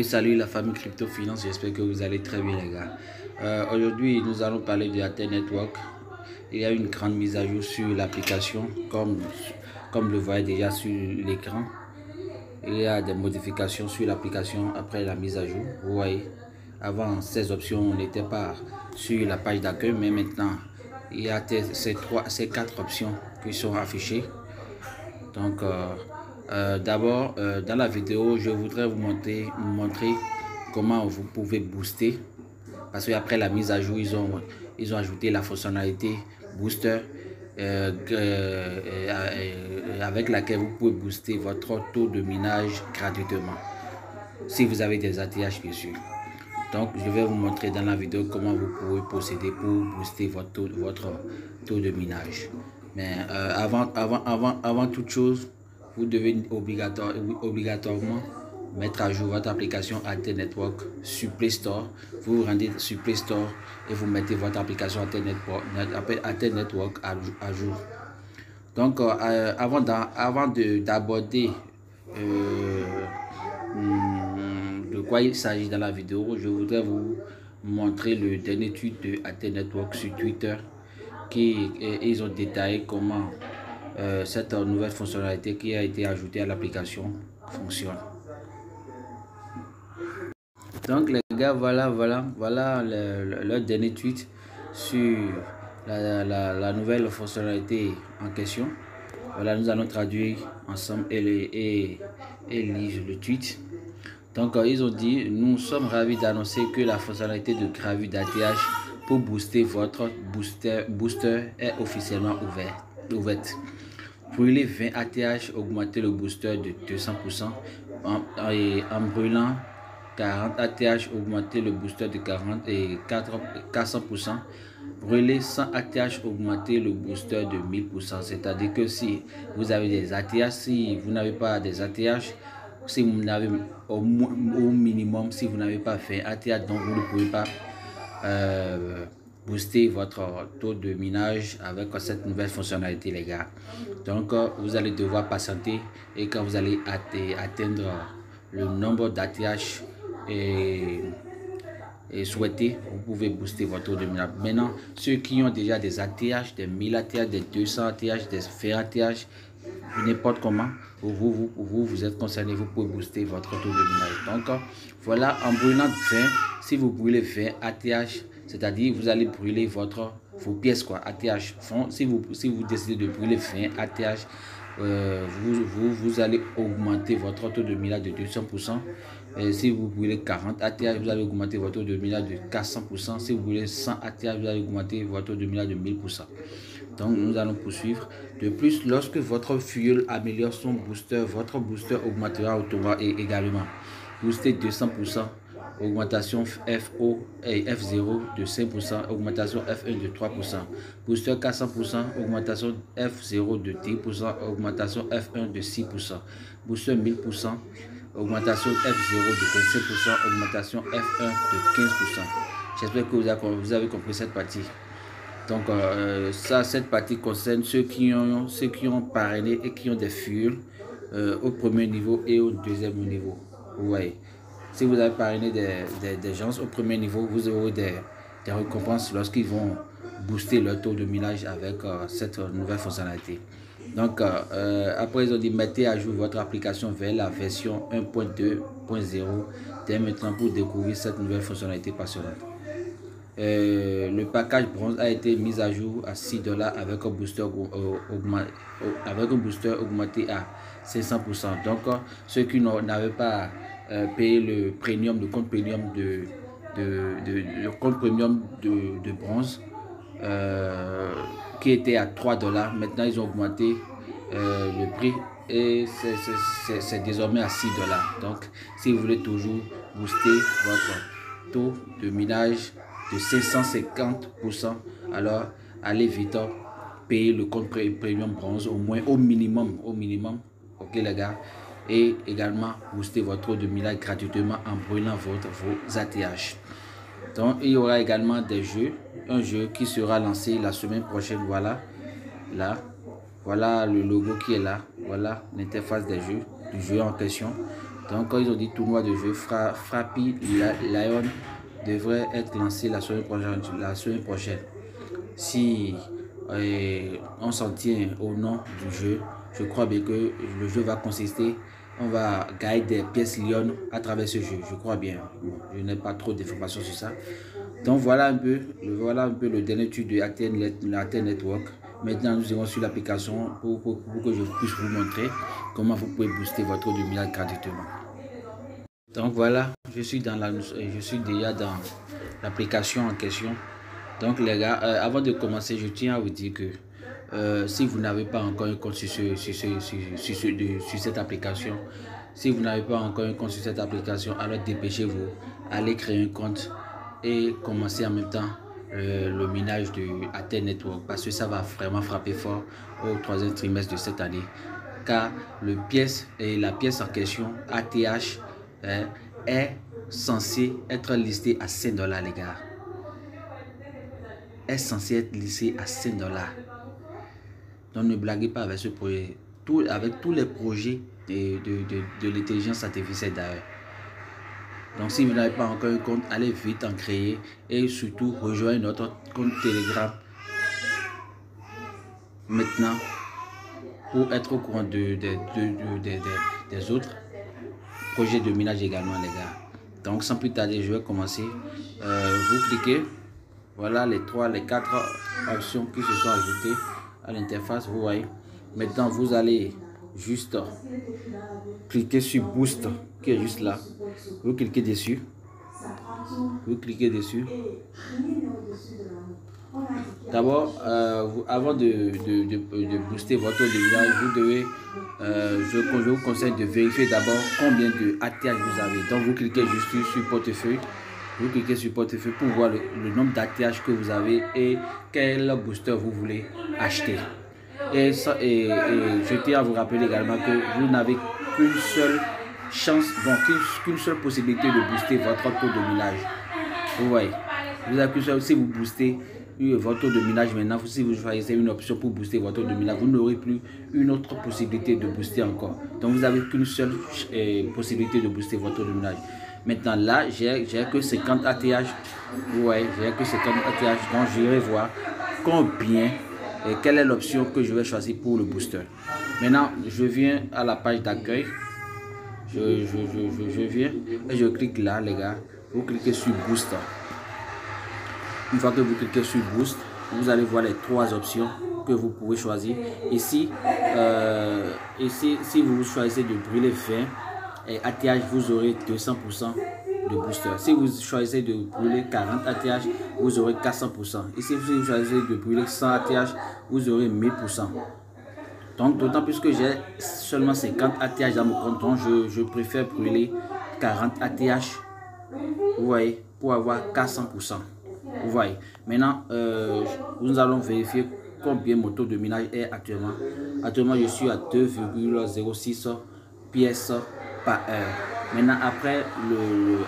Salut la famille Crypto Finance, j'espère que vous allez très bien les gars. Aujourd'hui nous allons parler de AT Network. Il y a une grande mise à jour sur l'application comme le voyez déjà sur l'écran. Il y a des modifications sur l'application après la mise à jour. Vous voyez, avant ces options n'étaient pas sur la page d'accueil, mais maintenant il y a ces quatre options qui sont affichées. Donc d'abord dans la vidéo je voudrais vous montrer comment vous pouvez booster, parce qu'après la mise à jour ils ont ajouté la fonctionnalité booster avec laquelle vous pouvez booster votre taux de minage gratuitement si vous avez des ATH bien sûr. Donc je vais vous montrer dans la vidéo comment vous pouvez procéder pour booster votre taux de minage. Mais avant toute chose, vous devez obligatoirement mettre à jour votre application AT Network sur Play Store. Vous vous rendez sur Play Store et vous mettez votre application AT Network à jour. Donc avant d'aborder de quoi il s'agit dans la vidéo, je voudrais vous montrer le dernier tweet de AT Network sur Twitter ils ont détaillé comment cette nouvelle fonctionnalité qui a été ajoutée à l'application fonctionne. Donc les gars, voilà leur dernier tweet sur la nouvelle fonctionnalité en question. Voilà, nous allons traduire ensemble et lire le tweet. Donc ils ont dit: nous sommes ravis d'annoncer que la fonctionnalité de gravure d'ATH pour booster votre booster est officiellement ouverte. Brûler 20 ATH, augmenter le booster de 200%. En brûlant 40 ATH, augmenter le booster de 400%. Brûler 100 ATH, augmenter le booster de 1000%. C'est-à-dire que si vous avez des ATH, si vous n'avez pas des ATH, si vous n'avez au minimum, si vous n'avez pas fait ATH, donc vous ne pouvez pas booster votre taux de minage avec cette nouvelle fonctionnalité les gars. Donc vous allez devoir patienter, et quand vous allez atteindre le nombre d'ATH et souhaité, vous pouvez booster votre taux de minage. Maintenant, ceux qui ont déjà des ATH, des 1000 ATH, des 200 ATH, des 20 ATH, n'importe comment, vous êtes concerné, vous pouvez booster votre taux de minage. Donc voilà, en brûlant 20, si vous brûlez 20 ATH, c'est-à-dire vous allez brûler vos pièces quoi, ATH. Si vous décidez de brûler 20 ATH, vous allez augmenter votre taux de minage de 200%. Et si vous brûlez 40 ATH, vous allez augmenter votre taux de minage de 400%. Si vous brûlez 100 ATH, vous allez augmenter votre taux de minage de 1000%. Donc nous allons poursuivre. De plus, lorsque votre fuel améliore son booster, votre booster augmentera automatiquement également. Booster 200%, augmentation FO et F0 de 5%, augmentation F1 de 3%. Booster 400%, augmentation F0 de 10%, augmentation F1 de 6%. Booster 1000%, augmentation F0 de 25%, augmentation F1 de 15%. J'espère que vous avez compris cette partie. Donc cette partie concerne ceux qui ont parrainé et qui ont des fuels au premier niveau et au deuxième niveau. Vous voyez, si vous avez parrainé des gens au premier niveau, vous aurez des récompenses lorsqu'ils vont booster leur taux de minage avec cette nouvelle fonctionnalité. Donc après ils ont dit: mettez à jour votre application vers la version 1.2.0 dès maintenant pour découvrir cette nouvelle fonctionnalité passionnante. Le package bronze a été mis à jour à $6 avec un booster augmenté à 500%. Donc ceux qui n'avaient pas payé le compte premium de bronze qui était à $3, maintenant ils ont augmenté le prix et c'est désormais à $6. Donc si vous voulez toujours booster votre taux de minage de 550%, alors allez vite payer le compte premium bronze au minimum, ok les gars, et également booster votre taux de minage gratuitement en brûlant vos ATH. Donc il y aura également un jeu qui sera lancé la semaine prochaine. Voilà le logo qui est là, voilà l'interface des jeux. du jeu en question. Donc quand ils ont dit tournoi de jeu, Frappy Lion devrait être lancé la semaine prochaine. Si on s'en tient au nom du jeu, je crois bien que le jeu va consister, on va gagner des pièces Lyon à travers ce jeu, je crois bien. Bon, je n'ai pas trop d'informations sur ça. Donc voilà un peu le dernier tuto de ATN Network. Maintenant nous irons sur l'application pour que je puisse vous montrer comment vous pouvez booster votre dominage gratuitement. Donc voilà, je suis déjà dans l'application en question. Donc les gars, avant de commencer, je tiens à vous dire que si vous n'avez pas encore un compte sur cette application, alors dépêchez-vous, allez créer un compte et commencer en même temps le minage de ATN Network, parce que ça va vraiment frapper fort au troisième trimestre de cette année, car la pièce en question, ATH, est censé être listé à 5 $, les gars. Est censé être listé à 5 $. Donc ne blaguez pas avec ce projet, avec tous les projets de l'intelligence artificielle d'ailleurs. Donc si vous n'avez pas encore un compte, allez vite en créer et surtout rejoignez notre compte Telegram maintenant pour être au courant des autres projets de minage également, les gars. Donc sans plus tarder, je vais commencer. Vous cliquez, voilà les 4 options qui se sont ajoutées à l'interface, vous voyez. Maintenant vous allez juste cliquer sur Boost qui est juste là. Vous cliquez dessus. D'abord, avant de booster votre dominage, vous devez, je vous conseille de vérifier d'abord combien de ATH vous avez. Donc vous cliquez juste sur portefeuille. Vous cliquez sur portefeuille pour voir le nombre d'ATH que vous avez et quel booster vous voulez acheter. Et je tiens à vous rappeler également que vous n'avez qu'une seule chance, donc qu'une seule possibilité de booster votre taux de minage. Vous voyez, vous avez qu'une seule, si vous boostez votre taux de minage maintenant, si vous choisissez une option pour booster votre taux de minage, vous n'aurez plus une autre possibilité de booster encore. Donc vous n'avez qu'une seule possibilité de booster votre taux de minage. Maintenant là, j'ai que 50 ATH. Vous voyez, j'ai que 50 ATH. Donc j'irai voir combien et quelle est l'option que je vais choisir pour le booster. Maintenant, je viens à la page d'accueil. Je viens et je clique là, les gars. Vous cliquez sur Boost. Une fois que vous cliquez sur Boost, vous allez voir les 3 options que vous pouvez choisir. Ici, si vous choisissez de brûler 20 et ATH, vous aurez 200% de booster. Si vous choisissez de brûler 40 ATH, vous aurez 400%. Ici, si vous choisissez de brûler 100 ATH, vous aurez 1000%. Donc, d'autant plus que j'ai seulement 50 ATH dans mon compte, donc je préfère brûler 40 ATH, vous voyez, pour avoir 400%. Vous voyez. Maintenant, nous allons vérifier combien mon taux de minage est actuellement. Actuellement, je suis à 2,06 pièces par heure. Maintenant, après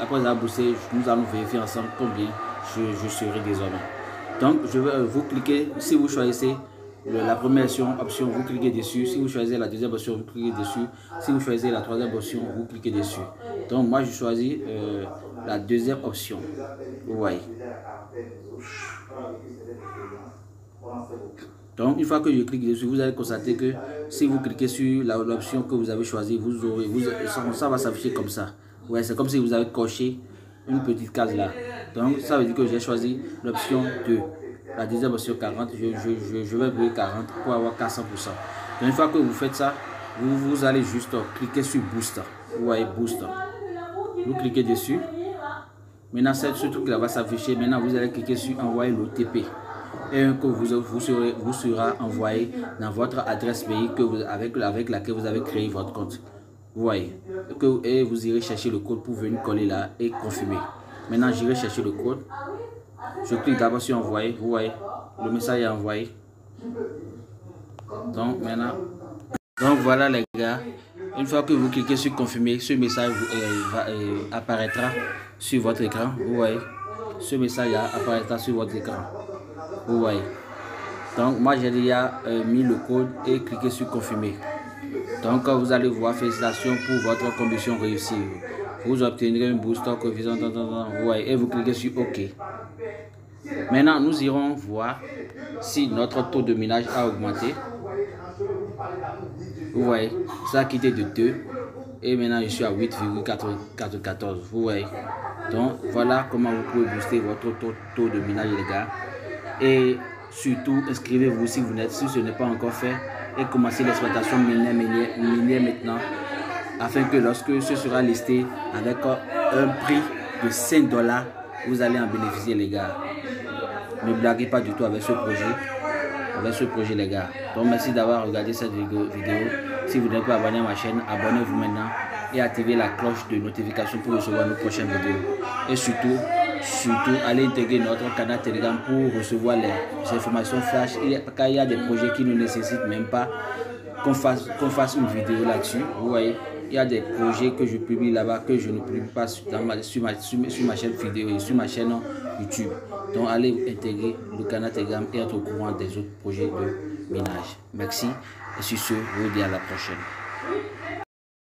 avoir boosté, nous allons vérifier ensemble combien je serai désormais. Donc, je vais vous cliquer, si vous choisissez la première option, vous cliquez dessus. Si vous choisissez la deuxième option, vous cliquez dessus. Si vous choisissez la troisième option, vous cliquez dessus. Donc moi, je choisis la deuxième option. Vous voyez. Donc une fois que je clique dessus, vous allez constater que si vous cliquez sur l'option que vous avez choisie, ça va s'afficher comme ça. Ouais, c'est comme si vous avez coché une petite case là. Donc ça veut dire que j'ai choisi l'option 2. La deuxième option 40, je vais brûler 40 pour avoir 400%. Donc une fois que vous faites ça, vous allez juste cliquer sur Boost. Vous voyez Boost. Vous cliquez dessus. Maintenant, ce truc là va s'afficher. Maintenant, vous allez cliquer sur envoyer l'OTP. Et que vous sera envoyé dans votre adresse mail avec laquelle vous avez créé votre compte. Vous voyez. Et vous irez chercher le code pour venir coller là et confirmer. Maintenant, j'irai chercher le code. Je clique d'abord sur envoyer. Vous voyez, le message est envoyé. Donc maintenant, voilà les gars. Une fois que vous cliquez sur confirmer, ce message apparaîtra sur votre écran. Vous voyez, ce message apparaîtra sur votre écran. Vous voyez. Donc moi j'ai déjà mis le code et cliqué sur confirmer. Donc vous allez voir, félicitations pour votre commission réussie. Vous obtiendrez un booster coefficient, vous voyez, et vous cliquez sur OK. Maintenant, nous irons voir si notre taux de minage a augmenté. Vous voyez, ça a quitté de 2 et maintenant je suis à 8,94. Vous voyez. Donc voilà comment vous pouvez booster votre taux de minage, les gars. Et surtout, inscrivez-vous si ce n'est pas encore fait et commencez l'exploitation minière maintenant, afin que lorsque ce sera listé avec un prix de 5 $, vous allez en bénéficier, les gars. Ne blaguez pas du tout avec ce projet, les gars. Donc merci d'avoir regardé cette vidéo. Si vous n'êtes pas abonné à ma chaîne, abonnez-vous maintenant et activez la cloche de notification pour recevoir nos prochaines vidéos. Et surtout, allez intégrer notre canal Telegram pour recevoir les informations flash, car il y a des projets qui ne nécessitent même pas qu'on fasse une vidéo là-dessus. Vous voyez, il y a des projets que je publie là-bas que je ne publie pas sur ma chaîne vidéo et sur ma chaîne YouTube. Donc allez intégrer le canal Telegram et être au courant des autres projets de minage. Merci et sur ce, je vous dis à la prochaine.